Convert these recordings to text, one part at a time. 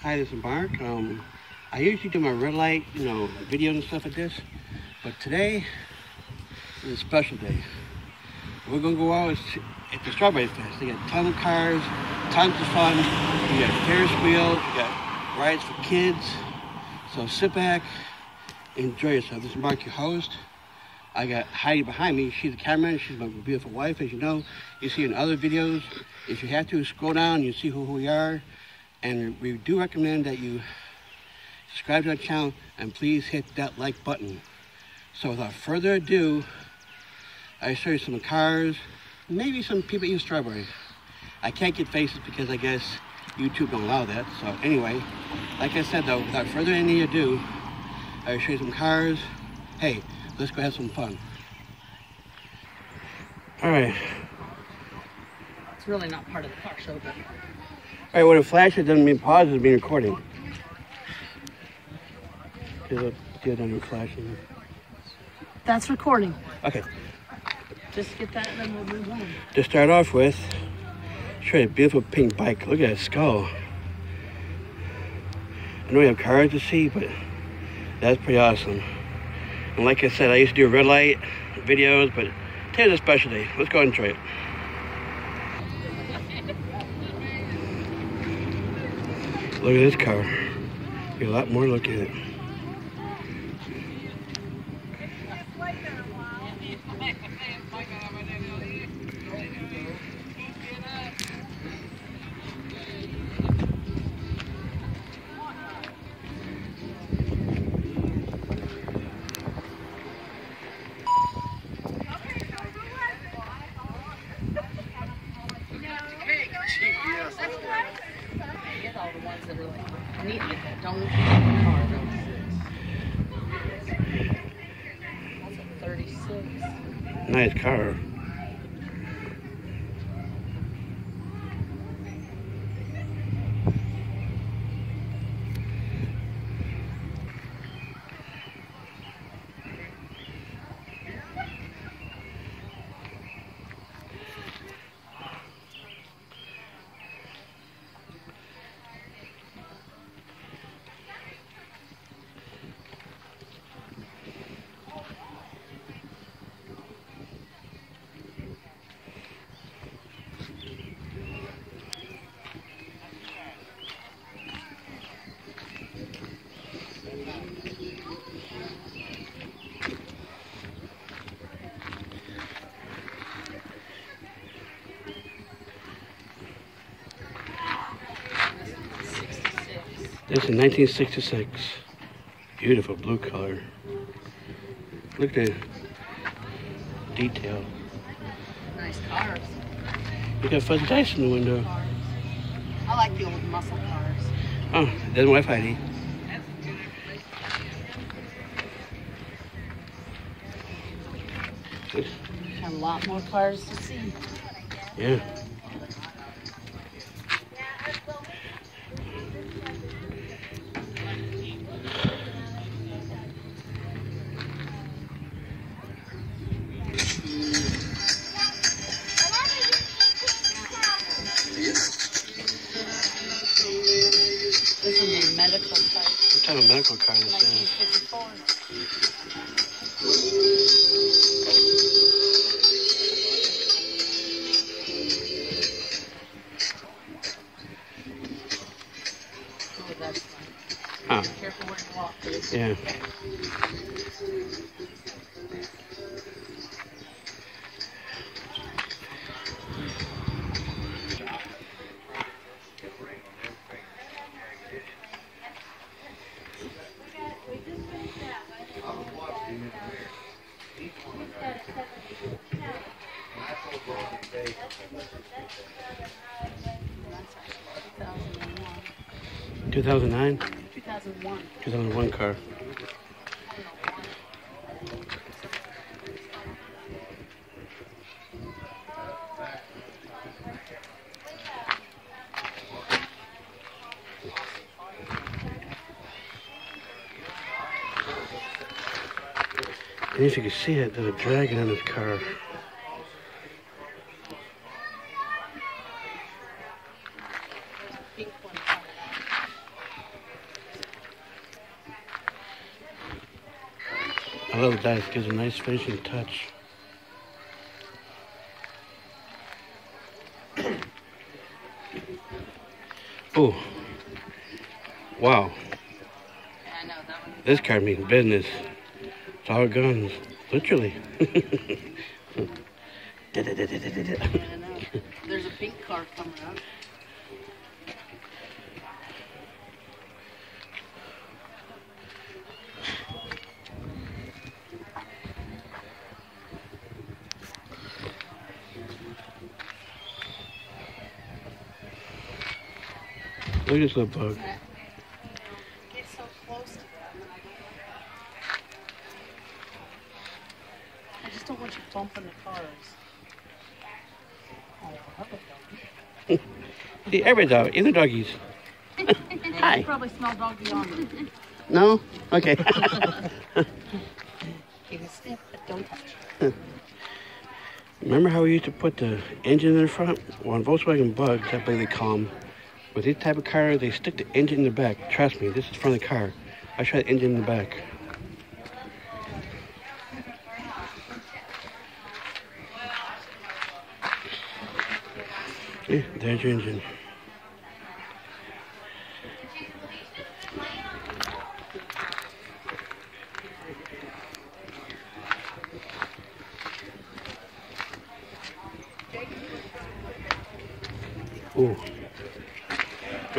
Hi, this is Mark. I usually do my red light, videos and stuff like this, but today is a special day. We're gonna go out at the Strawberry Fest. They got tons of cars, tons of fun. You got Ferris wheels, you got rides for kids. So sit back, enjoy yourself. This is Mark, your host. I got Heidi behind me. She's the cameraman. She's my beautiful wife, as you know. You see in other videos. If you have to, scroll down, you see who we are. And we do recommend that you subscribe to our channel and please hit that like button. So without further ado, I'll show you some cars, maybe some people eat strawberries. I can't get faces because I guess YouTube don't allow that. So anyway, like I said though, without further any ado, I'll show you some cars. Hey, let's go have some fun. All right. It's really not part of the car show, but... All right, when it flashes, it doesn't mean pause, it's being recording. The other one flashing. That's recording. Okay. Just get that and then we'll move on. To start off with, show you a beautiful pink bike. Look at that skull. I know we have cars to see, but that's pretty awesome. And like I said, I used to do red light videos, but today's a special day. Let's go and enjoy it. Look at this car. Get a lot more look at it. Get all the ones that are like neat like that. Don't look at the car. That's a 36. Nice car. This is 1966. Beautiful blue color. Look at the detail. Nice cars. You got fuzzy dice in the window. I like the old muscle cars. Oh, that's my wife Heidi. Got a lot more cars to see. Yeah. This is a medical type. What type of medical car this is? 1954. Oh, that's fun. Huh. Be careful where you walk, please. Yeah. That's 2009? 2001. 2001 car. And if you can see it, there's a dragon in this car. I love that. It gives a nice finishing touch. Oh, wow. Yeah, I know that one. This car means business. It's all guns, literally. I know. There's a pink car coming up. Look at this little bug. Get so close to that. I just don't want you bumping the cars. Oh, hello, doggy. See, every dog, even doggies. Hi. You probably smell doggy on them. No? Okay. You can sniff, but don't touch. Remember how we used to put the engine in the front? Well, on Volkswagen Bugs, I believe they call them. With this type of car, they stick the engine in the back. Trust me, this is from the car. I tried the engine in the back. Yeah, there's your engine. Ooh.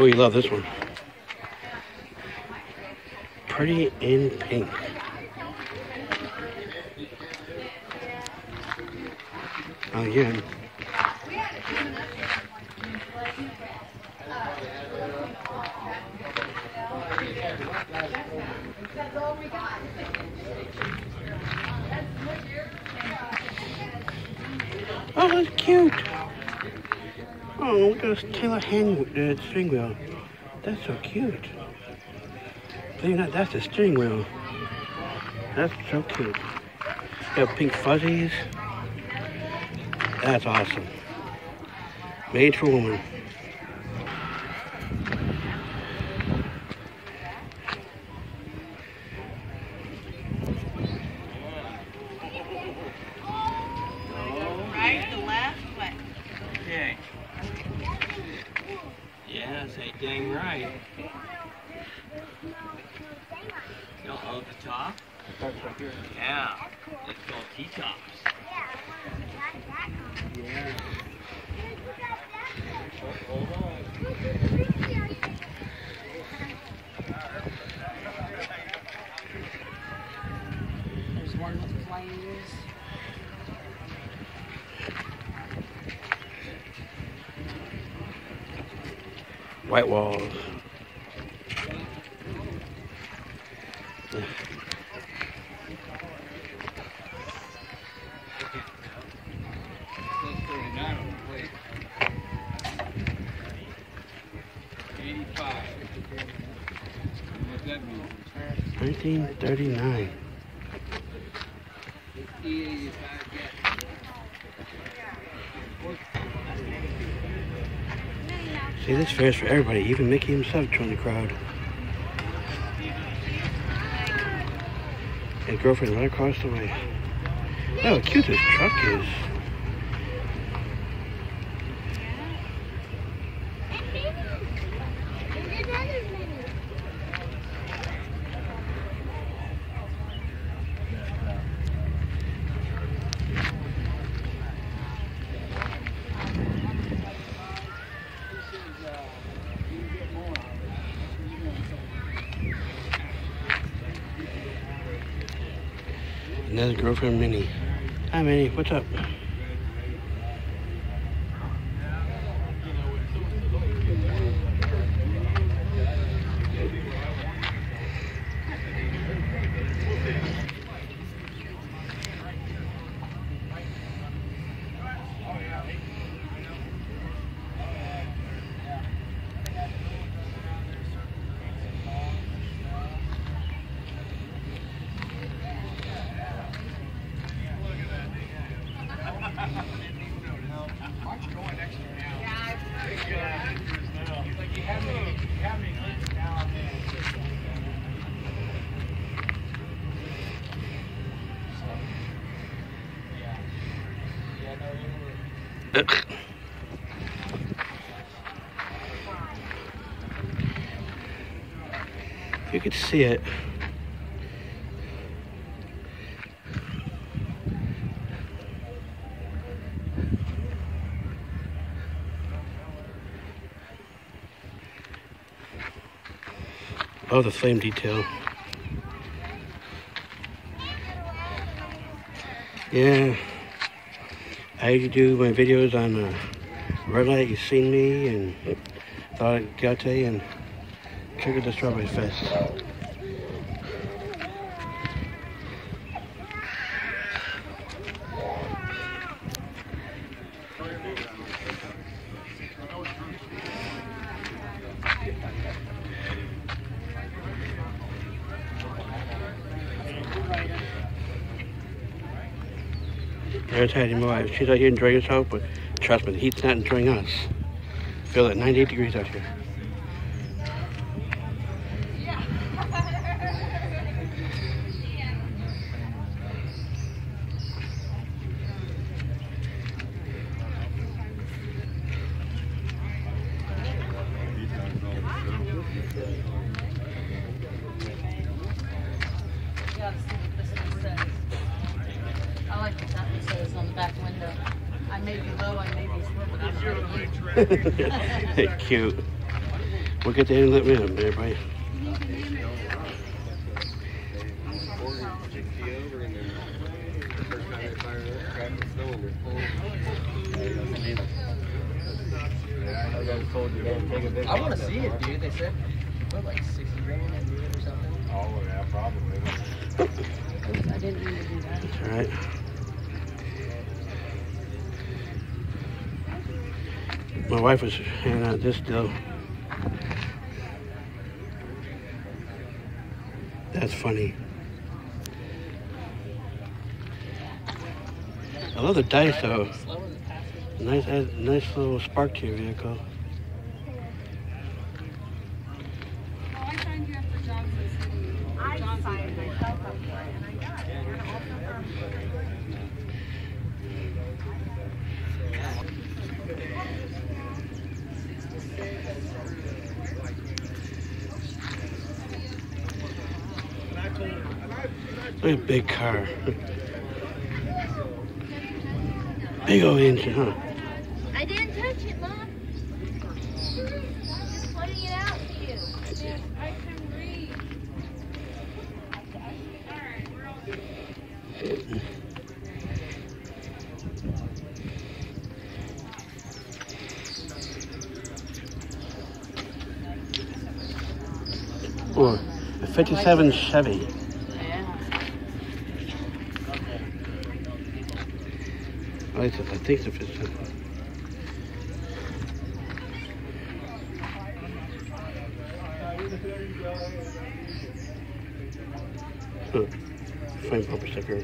Oh, you love this one. Pretty in pink. Again. Oh, that's cute. Oh, look at this Taylor hand steering wheel. That's so cute. Believe it or not, that's the steering wheel. That's so cute. You have pink fuzzies. That's awesome. Made for woman. Right, the left, what? Okay. Yes, ain't dang right. You don't love the top? Yeah. It's called T-tops. Yeah. Hold on. There's one with flames. White walls. What's that mean? 1939. See, this fair's for everybody. Even Mickey himself joined the crowd. His girlfriend right across the way. Oh, how cute this truck is. Another girlfriend, Minnie. Hi, Minnie. What's up? You could see it. Oh, the flame detail. Yeah, I usually do my videos on red light. You've seen me, and thought I'd get out today and check out the Strawberry Fest. There's Hattie Moore. She's out here enjoying herself, but trust me, the heat's not enjoying us. Feel it 98 degrees out here. I like what that one says on the back window. I may be low, I may be slow, but I'm sure you. Cute. We'll get the inlet with them, everybody. I want to see it, dude. They said put like 60 grand into it or something. Oh, yeah, probably. I didn't mean to do that. That's all right. My wife was handing out this deal. That's funny. I love the dice though. Nice little spark to your vehicle. I signed you up for Johnson City. I signed myself up for it, and I got it. Look at big car. Big old engine, huh? I didn't touch it, Mom. Just pointing it out to you. Yes, I can read. Alright, we're all good. Or a 57 Chevy. I think it's a 57. Fine bumper sticker.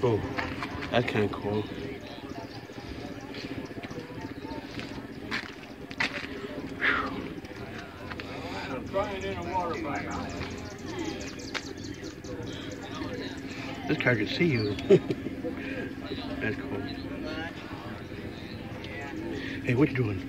Oh, that's kind of cool. This car can see you. That's cool. Hey, what you doing?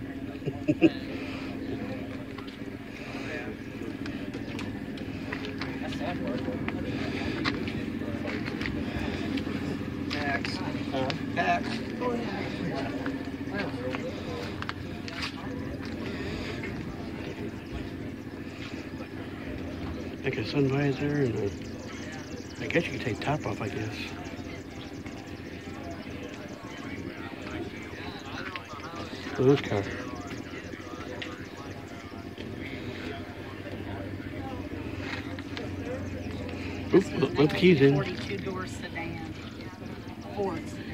Like a sun visor and I guess you can take top off, I guess. Look at this car. Oops, let the keys in. 42-door sedan. Ford sedan.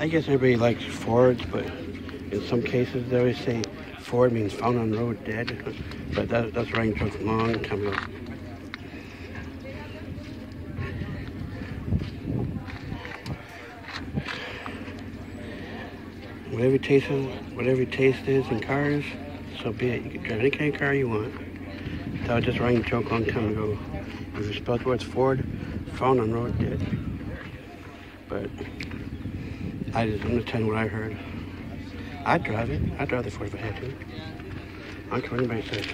I guess everybody likes Fords, but in some cases they always say Ford means found on the road dead. But that's running joke from a long time ago. Whatever your taste is in cars, so be it. You can drive any kind of car you want. That was just a running joke a long time ago. If you spelled the words Ford, found on road dead. But I'm just telling you what I heard. I'd drive it. I'd drive the Ford if I had to. I don't care what anybody says.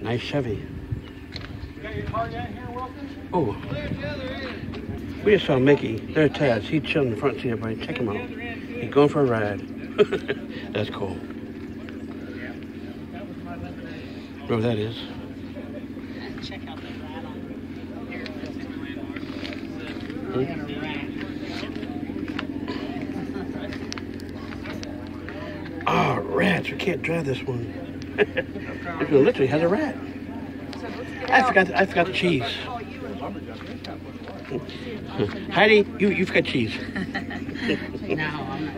Nice Chevy. Oh. We just saw Mickey. There's Taz. He's chilling in the front seat, everybody. Check him out. He's going for a ride. That's cool. Whatever that is. Check out the rat on here. Oh, rats. We can't drive this one. It literally has a rat. I forgot the cheese. Heidi, you've got cheese. No, I'm not.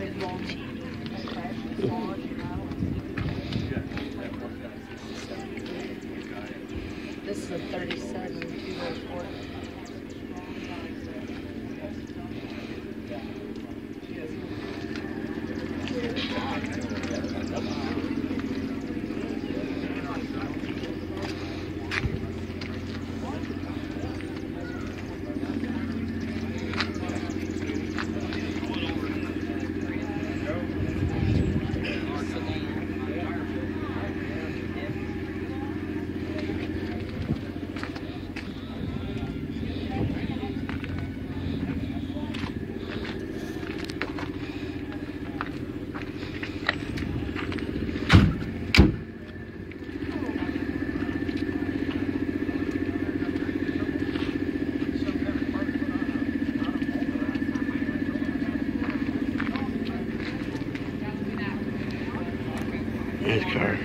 This is a 37 204. Nice car.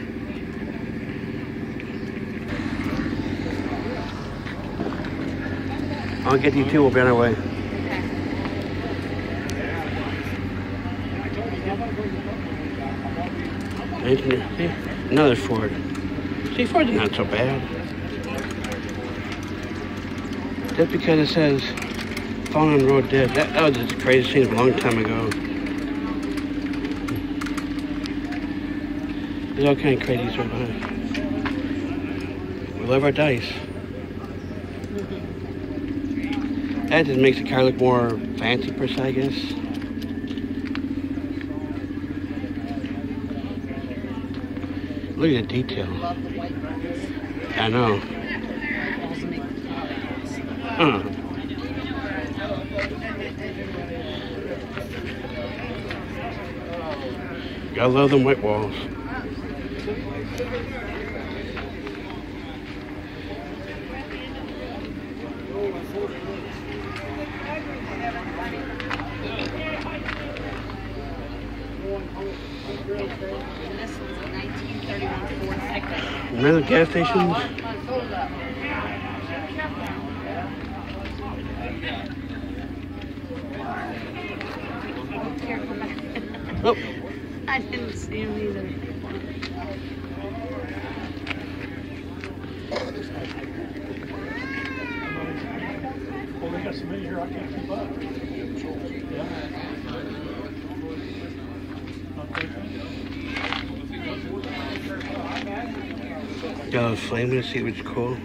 I'll get you two. We'll be on our way. See? Another Ford. See, Ford's not so bad. Just because it says found on the road dead. That was just crazy scene a long time ago. There's all kind of crazy stuff behind it. We love our dice. That just makes the car look more fancy per se, I guess. Look at the detail. Love the white ones. I know. Gotta love them white walls. And this one's a 1931 Ford pickup. Remember the gas stations? Oh. I didn't see him either. Well, they got so many here, I can't keep up. Got a flame in the seat, which is cool.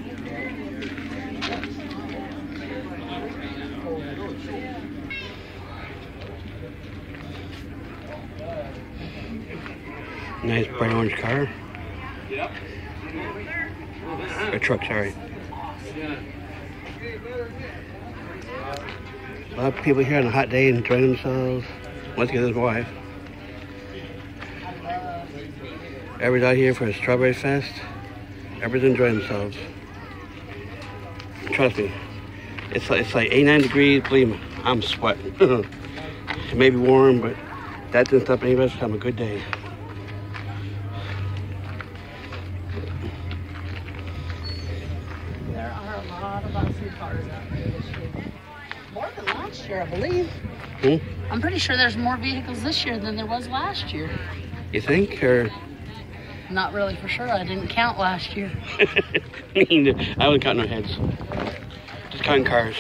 Nice bright orange car. A truck, sorry. A lot of people here on a hot day enjoying themselves. Once again, there's my wife. Everybody's out here for a strawberry fest. Everybody's enjoying themselves. Trust me, it's like 89 degrees. Believe me, I'm sweating. It may be warm, but that doesn't stop any of us from having a good day. There are a lot of Aussie cars out there this year. More than last year, I believe. Hmm? I'm pretty sure there's more vehicles this year than there was last year. You think? Or Not really for sure. I didn't count last year. I wasn't counting no heads. Just counting cars.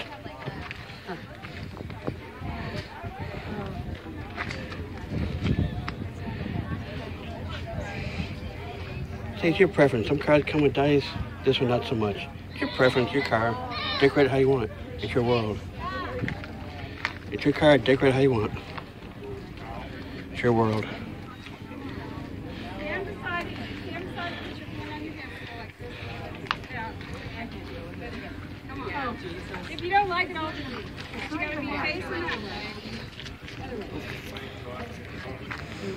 See, it's your preference. Some cars come with dice. This one not so much. It's your preference, your car. Decorate it how you want. It's your world. It's your car. Decorate it how you want. It's your world. Stand beside it. Stand beside it. Put your hand on your hip like this. Yeah. Come on. If you don't like it, I'll do it. You gotta be facing that way.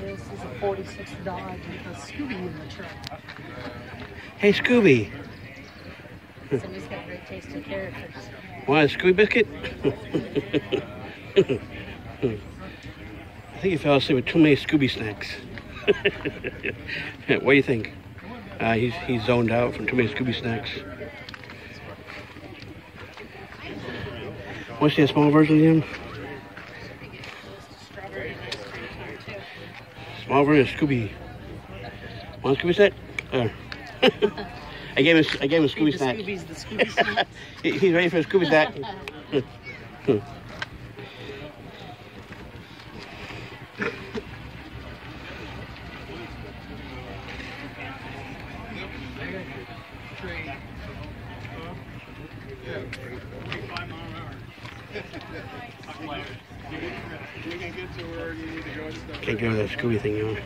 This is a 46 Dodge with a Scooby in the truck. Hey, Scooby. Somebody's got a great taste in characters. Want a Scooby biscuit? I think he fell asleep with too many Scooby snacks. What do you think? He's zoned out from too many Scooby snacks. Want to see a small version of him? Small version of Scooby. Want a Scooby snack? I gave him a Scooby snack. Scooby's the Scooby snack. He's ready for a Scooby snack. Can't go with that Scooby thing, you know.